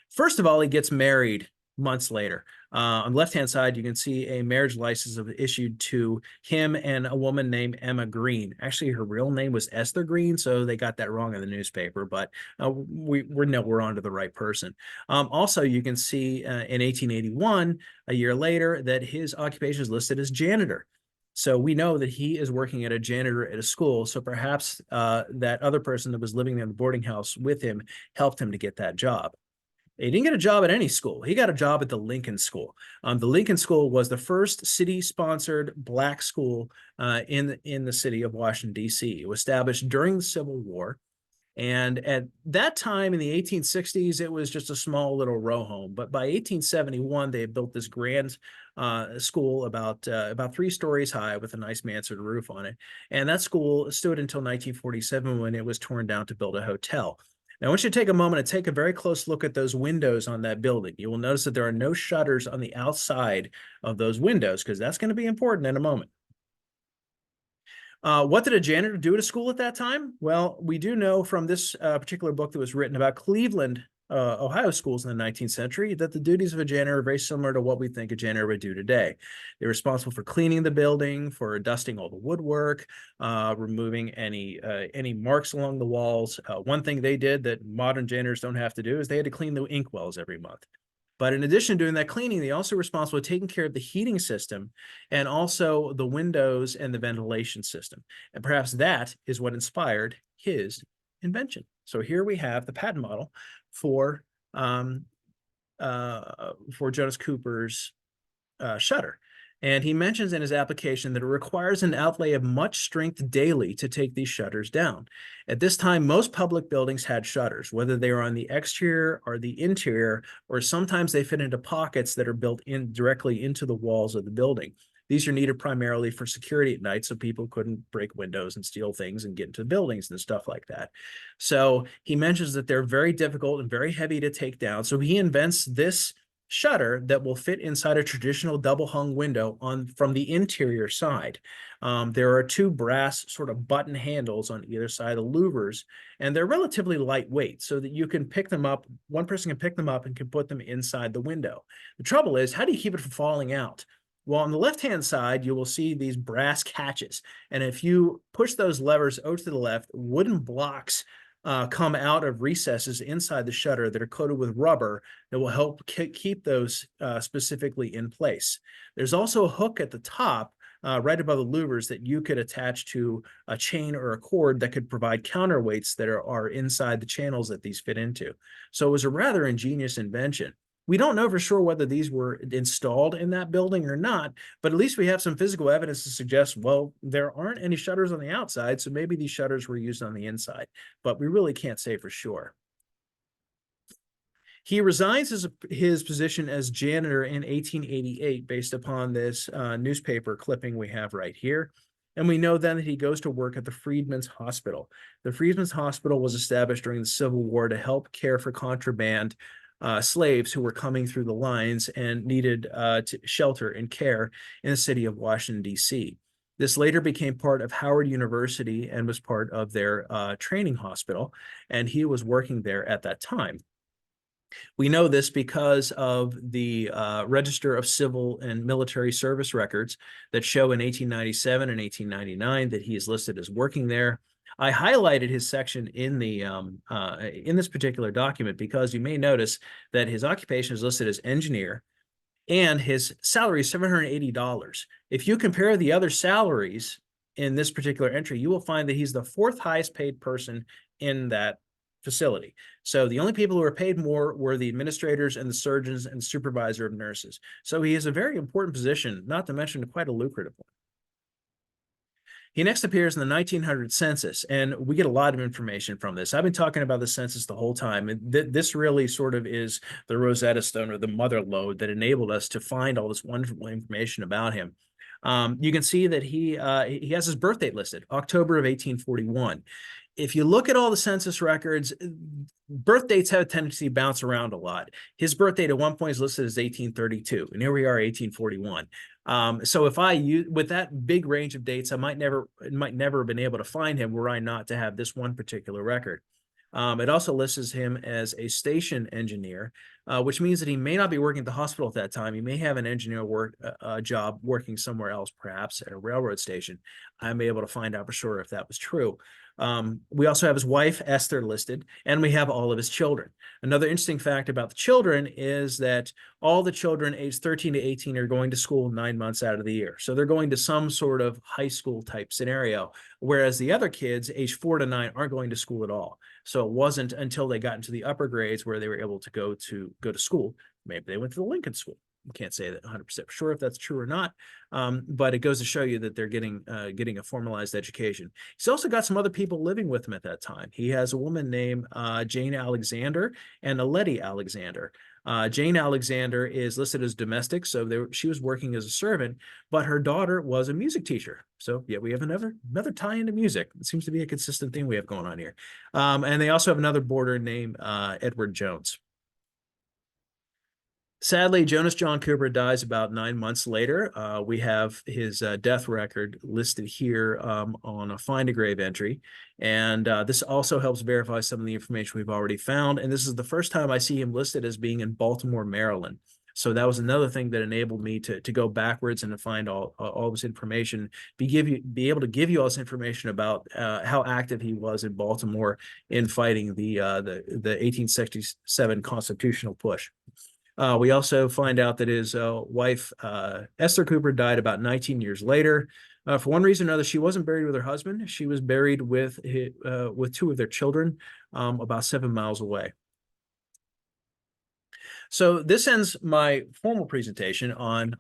First of all, he gets married months later. On the left-hand side, you can see a marriage license issued to him and a woman named Emma Green. Actually, her real name was Esther Green, so they got that wrong in the newspaper, but we're on to the right person. Also, you can see in 1881, a year later, that his occupation is listed as janitor. So we know that he is working at a janitor at a school. So perhaps that other person that was living in the boarding house with him helped him to get that job. He didn't get a job at any school. He got a job at the Lincoln School. The Lincoln School was the first city-sponsored Black school in the city of Washington, D.C. It was established during the Civil War. And at that time in the 1860s, it was just a small little row home. But by 1871, they had built this grand school about 3 stories high with a nice mansard roof on it. And that school stood until 1947 when it was torn down to build a hotel. Now, I want you to take a moment and take a very close look at those windows on that building. You will notice that there are no shutters on the outside of those windows because that's going to be important in a moment. What did a janitor do at a school at that time? Well, we do know from this particular book that was written about Cleveland, Ohio schools in the 19th century that the duties of a janitor are very similar to what we think a janitor would do today. They're responsible for cleaning the building, for dusting all the woodwork, removing any marks along the walls. One thing they did that modern janitors don't have to do is they had to clean the inkwells every month. But in addition to doing that cleaning, they also responsible for taking care of the heating system and also the windows and the ventilation system. And perhaps that is what inspired his invention. So here we have the patent model for Jonas Cooper's shutter. And he mentions in his application that it requires an outlay of much strength daily to take these shutters down. At this time, most public buildings had shutters, whether they were on the exterior or the interior, or sometimes they fit into pockets that are built in directly into the walls of the building. These are needed primarily for security at night, so people couldn't break windows and steal things and get into buildings and stuff like that. So he mentions that they're very difficult and very heavy to take down. So he invents this shutter that will fit inside a traditional double hung window from the interior side. There are two brass sort of button handles on either side of the louvers, and they're relatively lightweight so that you can pick them up. One person can pick them up and can put them inside the window. The trouble is, how do you keep it from falling out? Well, on the left-hand side, you will see these brass catches. And if you push those levers over to the left, wooden blocks come out of recesses inside the shutter that are coated with rubber that will help keep those specifically in place. There's also a hook at the top right above the louvers that you could attach to a chain or a cord that could provide counterweights that are inside the channels that these fit into. So it was a rather ingenious invention. We don't know for sure whether these were installed in that building or not, but at least we have some physical evidence to suggest, well, there aren't any shutters on the outside, so maybe these shutters were used on the inside, but we really can't say for sure. He resigns his position as janitor in 1888 based upon this newspaper clipping we have right here. And we know then that he goes to work at the Freedmen's Hospital. The Freedmen's Hospital was established during the Civil War to help care for contraband slaves who were coming through the lines and needed shelter and care in the city of Washington, D.C. This later became part of Howard University and was part of their training hospital, and he was working there at that time. We know this because of the Register of Civil and Military Service records that show in 1897 and 1899 that he is listed as working there. I highlighted his section in this particular document because you may notice that his occupation is listed as engineer and his salary is $780. If you compare the other salaries in this particular entry, you will find that he's the fourth highest paid person in that facility. So the only people who were paid more were the administrators and the surgeons and supervisor of nurses. So he has a very important position, not to mention quite a lucrative one. He next appears in the 1900 census, and we get a lot of information from this. I've been talking about the census the whole time, and this really sort of is the Rosetta Stone or the mother lode that enabled us to find all this wonderful information about him. You can see that he has his birth date listed, October of 1841. If you look at all the census records, birth dates have a tendency to bounce around a lot. His birth date at one point is listed as 1832, and here we are, 1841. So if I use with that big range of dates, I might never have been able to find him were I not to have this one particular record. It also lists him as a station engineer, which means that he may not be working at the hospital at that time. He may have an engineer job working somewhere else, perhaps at a railroad station. I'm able to find out for sure if that was true. We also have his wife, Esther, listed, and we have all of his children. Another interesting fact about the children is that all the children aged 13 to 18 are going to school 9 months out of the year. So they're going to some sort of high school type scenario, whereas the other kids, aged 4 to 9, aren't going to school at all. So it wasn't until they got into the upper grades where they were able to go to school. Maybe they went to the Lincoln School. You can't say that 100% sure if that's true or not, but it goes to show you that they're getting a formalized education. He's also got some other people living with him at that time. He has a woman named Jane Alexander and a Letty Alexander. Jane Alexander is listed as domestic, so she was working as a servant, but her daughter was a music teacher. So yeah, we have another tie into music. It seems to be a consistent thing we have going on here. And they also have another boarder named Edward Jones. Sadly, Jonas John Cooper dies about 9 months later. We have his death record listed here on a find a grave entry. And this also helps verify some of the information we've already found. And this is the first time I see him listed as being in Baltimore, Maryland. So that was another thing that enabled me to go backwards and to find all this information, be able to give you all this information about how active he was in Baltimore in fighting the 1867 constitutional push. We also find out that his wife, Esther Cooper, died about 19 years later. For one reason or another, she wasn't buried with her husband. She was buried with two of their children about 7 miles away. So this ends my formal presentation on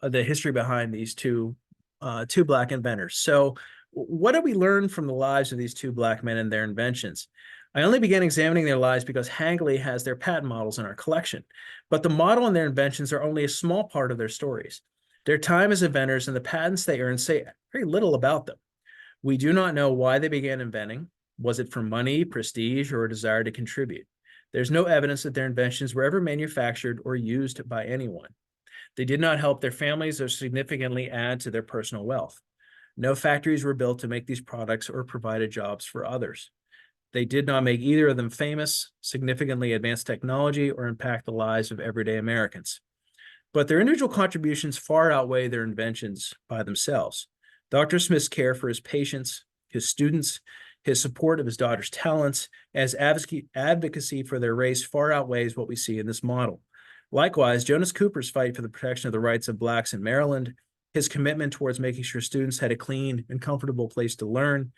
the history behind these two Black inventors. So what did we learn from the lives of these two Black men and their inventions? I only began examining their lives because Hagley has their patent models in our collection, but the model and their inventions are only a small part of their stories. Their time as inventors and the patents they earned say very little about them. We do not know why they began inventing. Was it for money, prestige, or a desire to contribute? There's no evidence that their inventions were ever manufactured or used by anyone. They did not help their families or significantly add to their personal wealth. No factories were built to make these products or provided jobs for others. They did not make either of them famous, significantly advance technology, or impact the lives of everyday Americans. But their individual contributions far outweigh their inventions by themselves. Dr. Smith's care for his patients, his students, his support of his daughter's talents, as advocacy for their race far outweighs what we see in this model. Likewise, Jonas Cooper's fight for the protection of the rights of Blacks in Maryland, his commitment towards making sure students had a clean and comfortable place to learn,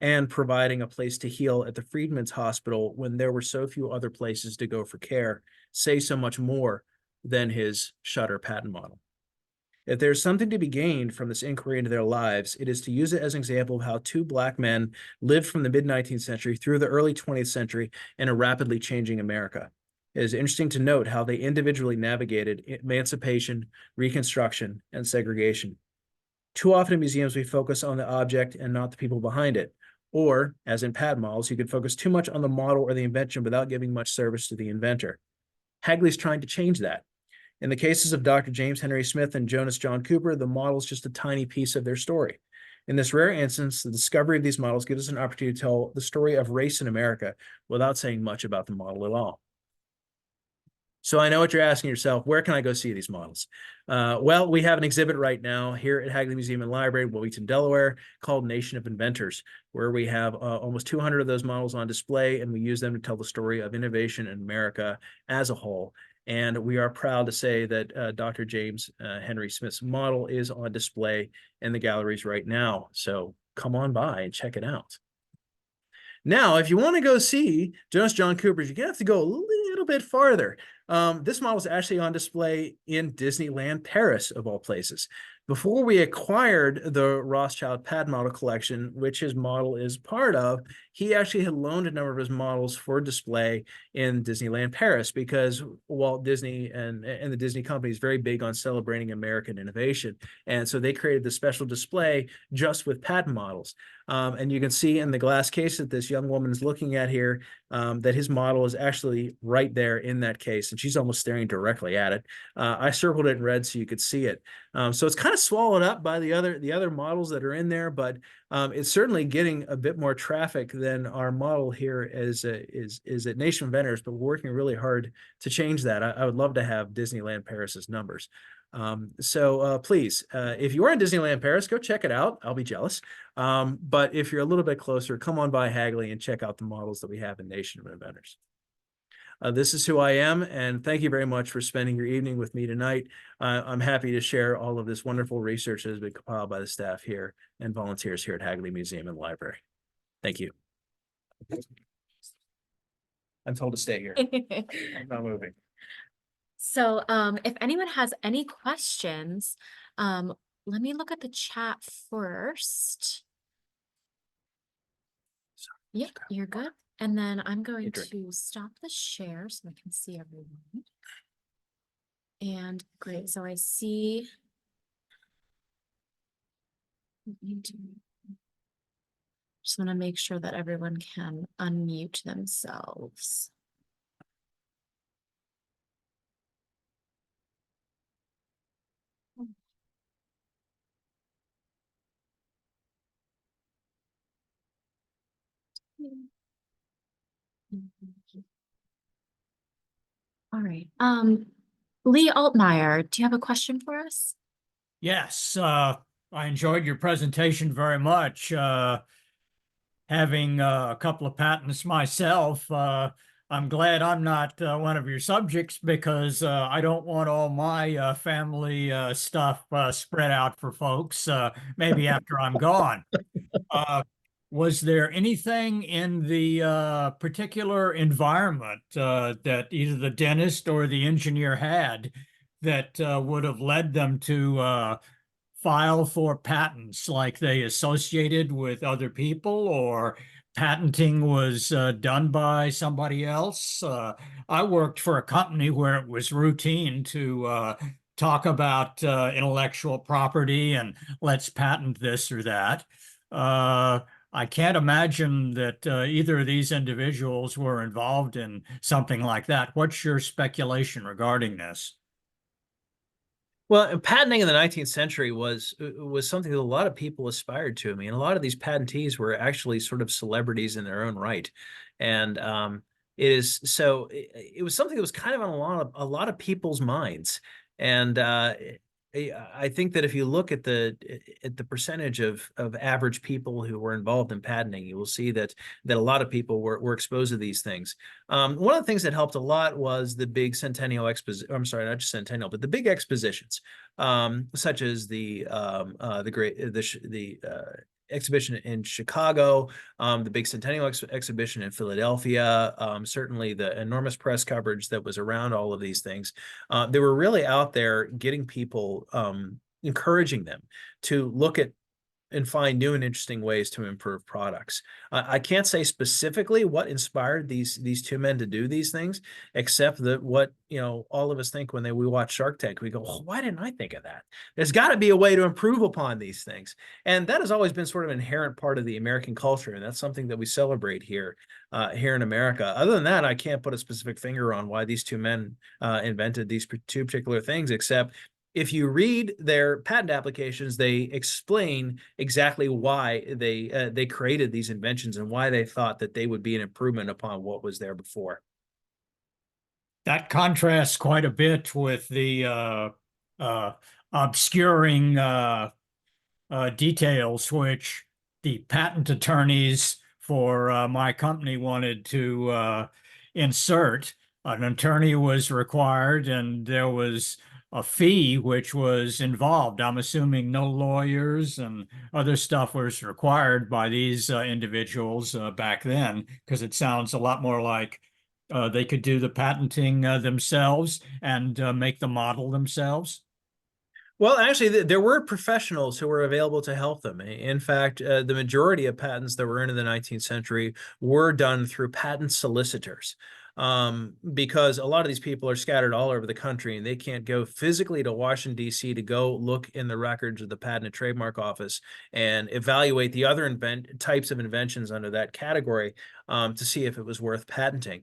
and providing a place to heal at the Freedmen's Hospital when there were so few other places to go for care, say so much more than his shutter patent model. If there's something to be gained from this inquiry into their lives, it is to use it as an example of how two Black men lived from the mid-19th century through the early 20th century in a rapidly changing America. It is interesting to note how they individually navigated emancipation, Reconstruction, and segregation. Too often in museums, we focus on the object and not the people behind it. Or, as in patent models, you could focus too much on the model or the invention without giving much service to the inventor. Hagley's trying to change that. In the cases of Dr. James Henry Smith and Jonas John Cooper, the model is just a tiny piece of their story. In this rare instance, the discovery of these models gives us an opportunity to tell the story of race in America without saying much about the model at all. So I know what you're asking yourself, where can I go see these models? Well, we have an exhibit right now here at Hagley Museum and Library, Wilmington, Delaware, called Nation of Inventors, where we have almost 200 of those models on display, and we use them to tell the story of innovation in America as a whole. And we are proud to say that Dr. James Henry Smith's model is on display in the galleries right now. So come on by and check it out. Now, if you want to go see Jonas John Cooper's, you're going to have to go a little bit farther. This model is actually on display in Disneyland Paris, of all places. Before we acquired the Rothschild patent model collection, which his model is part of, he actually had loaned a number of his models for display in Disneyland Paris because Walt Disney and the Disney company is very big on celebrating American innovation. And so they created this special display just with patent models. And you can see in the glass case that this young woman is looking at here that his model is actually right there in that case, and she's almost staring directly at it. I circled it in red so you could see it. So it's kind of swallowed up by the other models that are in there, but it's certainly getting a bit more traffic than our model here is at Nation Inventors, but we're working really hard to change that. I would love to have Disneyland Paris's numbers. So please, if you are in Disneyland Paris, go check it out. I'll be jealous. But if you're a little bit closer, come on by Hagley and check out the models that we have in Nation of Inventors. This is who I am, and thank you very much for spending your evening with me tonight. I'm happy to share all of this wonderful research that has been compiled by the staff here and volunteers here at Hagley Museum and Library. Thank you. I'm told to stay here. I'm not moving. So if anyone has any questions, let me look at the chat first. Yeah, you're good. And then I'm going to stop the share so I can see everyone. And great, so I see. Just want to make sure that everyone can unmute themselves. All right. Lee Altmeyer, do you have a question for us? Yes, I enjoyed your presentation very much. Having a couple of patents myself, I'm glad I'm not one of your subjects because I don't want all my family stuff spread out for folks, maybe after I'm gone. Uh, was there anything in the particular environment that either the dentist or the engineer had that would have led them to file for patents, like they associated with other people or patenting was done by somebody else? I worked for a company where it was routine to talk about intellectual property and let's patent this or that. Uh, I can't imagine that either of these individuals were involved in something like that. What's your speculation regarding this? Well, patenting in the 19th century was something that a lot of people aspired to. I mean, a lot of these patentees were actually sort of celebrities in their own right, and it was something that was kind of on a lot of people's minds. And I think that if you look at the percentage of average people who were involved in patenting, you will see that a lot of people were exposed to these things. One of the things that helped a lot was the big centennial exposition. I'm sorry, not just centennial, but the big expositions, such as the exhibition in Chicago, the big centennial exhibition in Philadelphia, certainly the enormous press coverage that was around all of these things. They were really out there getting people, encouraging them to look at and find new and interesting ways to improve products. I can't say specifically what inspired these two men to do these things, except that what all of us think when we watch Shark Tank, we go, oh, why didn't I think of that? There's got to be a way to improve upon these things, and that has always been sort of an inherent part of the American culture, and that's something that we celebrate here in America. Other than that, I can't put a specific finger on why these two men invented these two particular things, except if you read their patent applications, they explain exactly why they created these inventions and why they thought that they would be an improvement upon what was there before. That contrasts quite a bit with the obscuring details which the patent attorneys for my company wanted to insert. An attorney was required, and there was a fee which was involved. I'm assuming no lawyers and other stuff was required by these individuals back then, because it sounds a lot more like they could do the patenting themselves and make the model themselves. Well, actually, there were professionals who were available to help them. In fact, the majority of patents that were in the 19th century were done through patent solicitors, because a lot of these people are scattered all over the country and they can't go physically to Washington, D.C. to go look in the records of the Patent and Trademark Office and evaluate the other types of inventions under that category to see if it was worth patenting.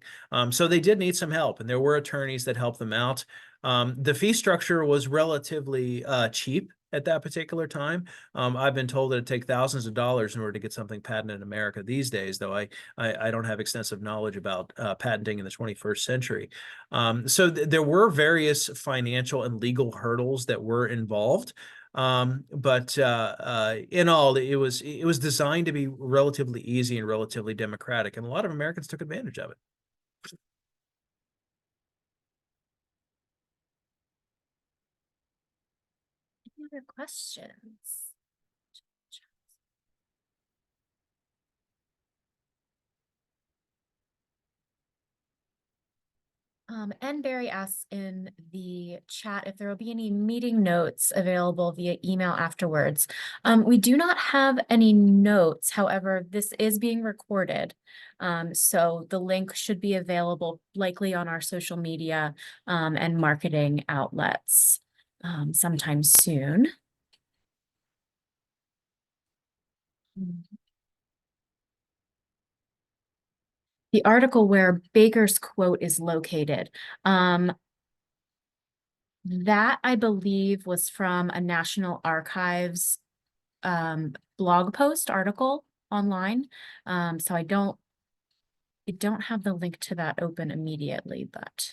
So they did need some help, and there were attorneys that helped them out. The fee structure was relatively cheap at that particular time. I've been told that it takes thousands of dollars in order to get something patented in America these days, though I don't have extensive knowledge about patenting in the 21st century. So there were various financial and legal hurdles that were involved. But in all, it was designed to be relatively easy and relatively democratic, and a lot of Americans took advantage of it. Any other questions? And Barry asks in the chat if there will be any meeting notes available via email afterwards. We do not have any notes. However, this is being recorded. So the link should be available likely on our social media and marketing outlets sometime soon. The article where Baker's quote is located. That I believe was from a National Archives blog post article online. So I don't have the link to that open immediately, but.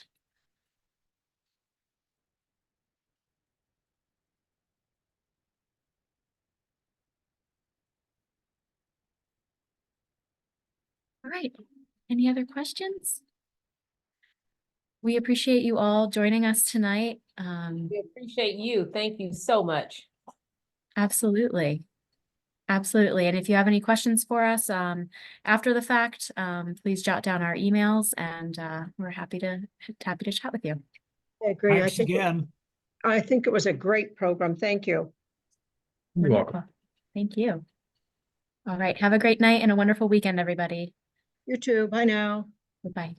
All right, any other questions? We appreciate you all joining us tonight. We appreciate you. Thank you so much. Absolutely. Absolutely. And if you have any questions for us after the fact, please jot down our emails and we're happy to chat with you. I agree. Thanks again. I think it was a great program. Thank you. You're welcome. Wonderful. Thank you. All right. Have a great night and a wonderful weekend, everybody. You too. Bye now. Goodbye.